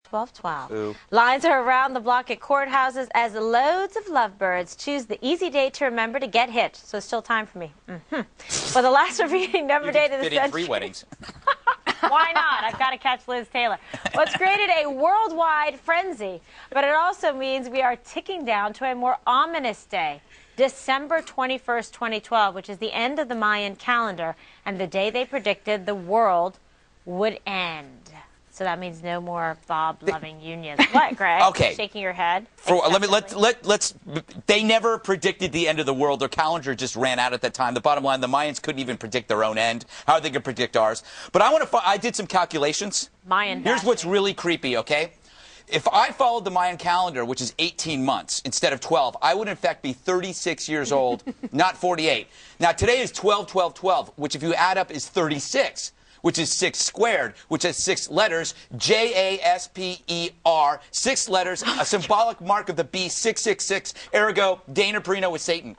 12/12. Ooh. Lines are around the block at courthouses as loads of lovebirds choose the easy day to remember to get hitched. So still time for me. For the last repeating number date of the Fit in century. 3 weddings. Why not? I've got to catch Liz Taylor. Well, it's created a worldwide frenzy, but it also means we are ticking down to a more ominous day. December 21st, 2012, which is the end of the Mayan calendar, and the day they predicted the world would end. So that means no more Bob-loving unions. What, Greg? Okay. Shaking your head? Let's. They never predicted the end of the world. Their calendar just ran out at that time. The bottom line, the Mayans couldn't even predict their own end. How are they going to predict ours? But I did some calculations. Mayan. Here's what's really creepy, okay? If I followed the Mayan calendar, which is 18 months instead of 12, I would in fact be 36 years old, not 48. Now today is 12/12/12, which if you add up is 36. Which is 6 squared, which has 6 letters, Jasper, 6 letters, a symbolic mark of the beast, 666, ergo, Dana Perino is Satan.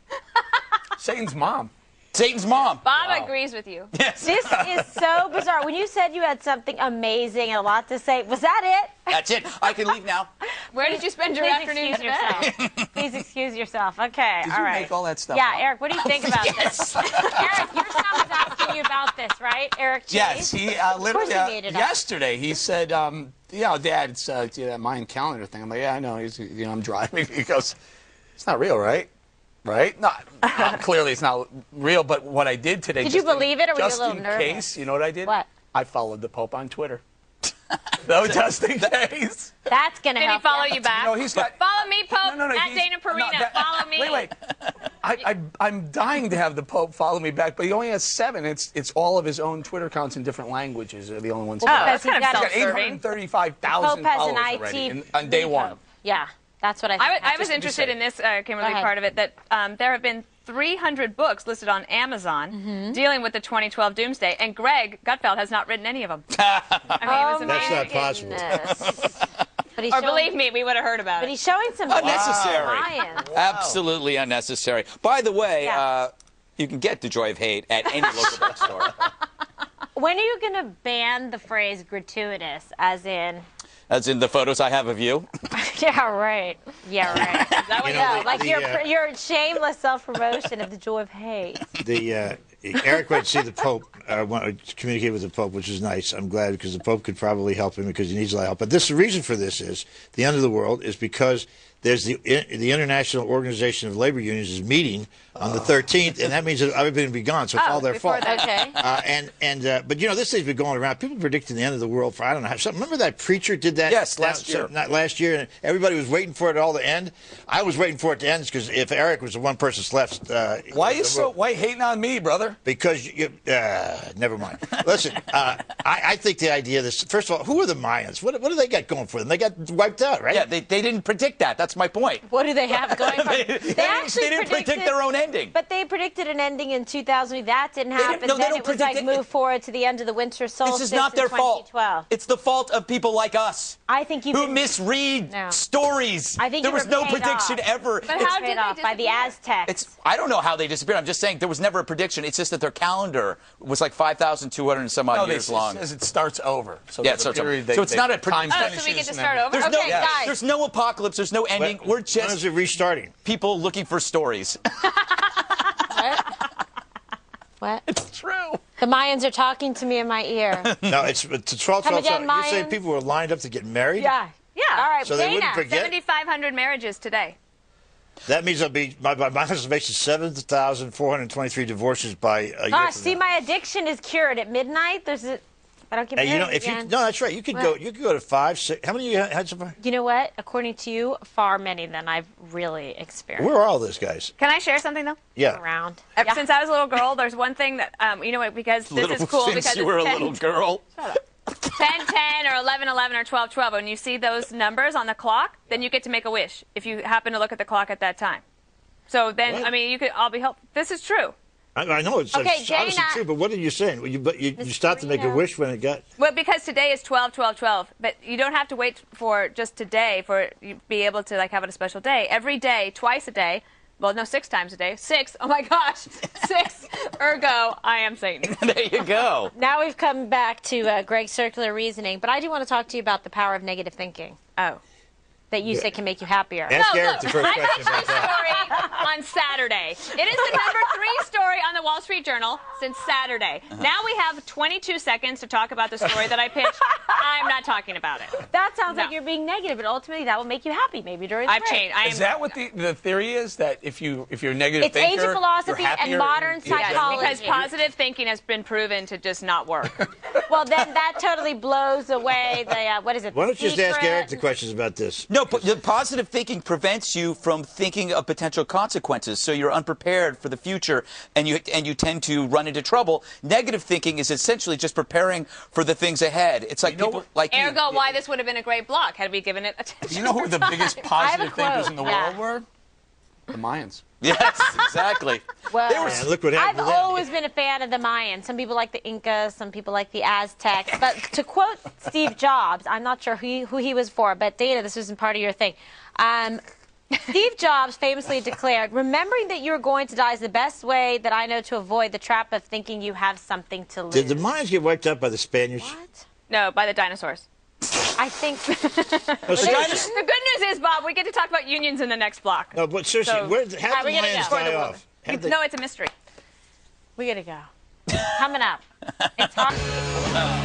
Satan's mom. Satan's mom. Bob agrees with you. Yes. This is so bizarre. When you said you had something amazing and a lot to say, was that it? That's it. I can leave now. Where did you spend your afternoon excuse yourself. Please excuse yourself. Okay, Did all you right. make all that stuff Yeah, up? Eric, what do you think about this? Eric, your son was asking you about this, right? Eric Chase? Yes, he literally he made it up. yesterday he said, Dad, it's that Mayan calendar thing. I'm like, yeah, I know. I'm driving. He goes, it's not real, right? Right? Not clearly it's not real, but what I did today. Did you believe it, or were you a just little in nervous? case, you know what I did? What? I followed the Pope on Twitter. No, just in case. That's going to Did he help follow you back? No, he's got. Follow me, Pope, No, at Dana Perino. Follow me. Wait. I'm dying to have the Pope follow me back, but he only has 7. It's all of his own Twitter accounts in different languages are the only ones. Oh, that's kind of He's got self-serving. 835,000 Pope has followers an already IT on day 1. Yeah, that's what I think. I was interested in this, Kimberly, part of it, that there have been 300 books listed on Amazon dealing with the 2012 doomsday, and Greg Gutfeld has not written any of them. I mean, it was amazing. That's not possible. But he's Or showing, believe me, we would have heard about but it. he's showing some Unnecessary. science. Absolutely unnecessary. By the way, Yeah. you can get The Joy of Hate at any local bookstore. When are you going to ban the phrase gratuitous, as in... As in the photos I have of you. Yeah, right. Yeah, right. Is that what like the, your shameless self-promotion of the joy of hate. Eric went to see the Pope, communicate with the Pope, which is nice. I'm glad because the Pope could probably help him because he needs a lot of help. But the reason for this is the end of the world is because there's the International Organization of Labor Unions is meeting on the 13th, and that means that everybody will be gone, so it's all their fault. Okay. But you know, this thing's been going around. People predicting the end of the world for I don't know. Remember that preacher did that? Yes, last year. Not last year, and everybody was waiting for it all to end. I was waiting for it to end because if Eric was the one person left, Why hating on me, brother? because you, never mind. Listen, I think the idea of this. First of all, who are the Mayans? What do they got going for them? They got wiped out, right? Yeah, they didn't predict that. That's my point. What do they have going for them? They didn't predict their own ending. But they predicted an ending in 2000. That didn't happen. No, they then don't it was predict like it. move forward to the end of the winter solstice. This is not their in 2012. fault. It's the fault of people like us. I think you who misread stories. I think there you was were no paid prediction off. ever. But how did they off by the disappear? Aztecs? I don't know how they disappeared. I'm just saying there was never a prediction. It's just that their calendar was like 5,200 and some odd years long. It says it starts over. So Yeah, it starts over. So it's not a prediction. Oh, so we get to start over? There's Okay, no, guys. there's no apocalypse. There's no ending. We're When is just it restarting? people looking for stories. What? It's true. The Mayans are talking to me in my ear. No, it's 12. Come again, You're saying Mayans? people were lined up to get married? Yeah. All right, So they Dana. wouldn't forget? 7,500 marriages today. That means there'll be, by my estimation, 7,423 divorces by a year Gosh, from see, now. my addiction is cured at midnight. I don't get married Hey, if again. no, that's right. You could go to 5, 6. How many you had so far? You know what? According to you, far many than I've really experienced. Where are all those guys? Can I share something, though? Yeah. Around. Ever since I was a little girl, there's one thing that, you know what, because this is cool. Since Because you were a it's 10, little girl. 10, 10, or 11, 11, or 12, 12. When you see those numbers on the clock, then you get to make a wish if you happen to look at the clock at that time. So then, What? I mean, you could all be helpful. This is true. I know it's Okay, obviously Dana. true, but what are you saying? You stopped to make a Serena. wish when it got... Well, because today is 12, 12, 12. But you don't have to wait for just today for you be able to like have it a special day. Every day, twice a day, Well, no, 6 times a day. 6. Oh my gosh. 6. Ergo, I am Satan. There you go. Now we've come back to Greg's circular reasoning, but I do want to talk to you about the power of negative thinking. Oh. That you say can make you happier. Ask No, Eric look, the first I question pitched about this that. story on Saturday. It is the number 3 story on the Wall Street Journal since Saturday. Now we have 22 seconds to talk about the story that I pitched. I'm not talking about it. That sounds No. like you're being negative, but ultimately that will make you happy maybe during the I've break. changed. Is that what the theory is? That if you're a negative It's thinker, age of philosophy you're and happier modern Yes, psychology. because positive thinking has been proven to just not work. Well, then that totally blows away the, what is it? Why don't you just ask secret? Eric the questions about this? No, but the positive thinking prevents you from thinking of potential consequences, so you're unprepared for the future, and you tend to run into trouble. Negative thinking is essentially just preparing for the things ahead. It's like people like you. Ergo, why this would have been a great block had we given it attention. You know who the biggest positive quote, thinkers in the yeah. world were? The Mayans. Yes, exactly. Well, And look what happened I've to them. always been a fan of the Mayans. Some people like the Incas, some people like the Aztecs. But to quote Steve Jobs, I'm not sure who he was for, but Dana, this wasn't part of your thing. Steve Jobs famously declared, remembering that you're going to die is the best way that I know to avoid the trap of thinking you have something to lose. Did the Mayans get wiped out by the Spaniards? What? No, by the dinosaurs. I think... No, The good news is, Bob, we get to talk about unions in the next block. no, but seriously, So- how Alright, did we're the gonna Mayans go. die off? How'd they- No, it's a mystery. we gotta go. Coming up. It's hard.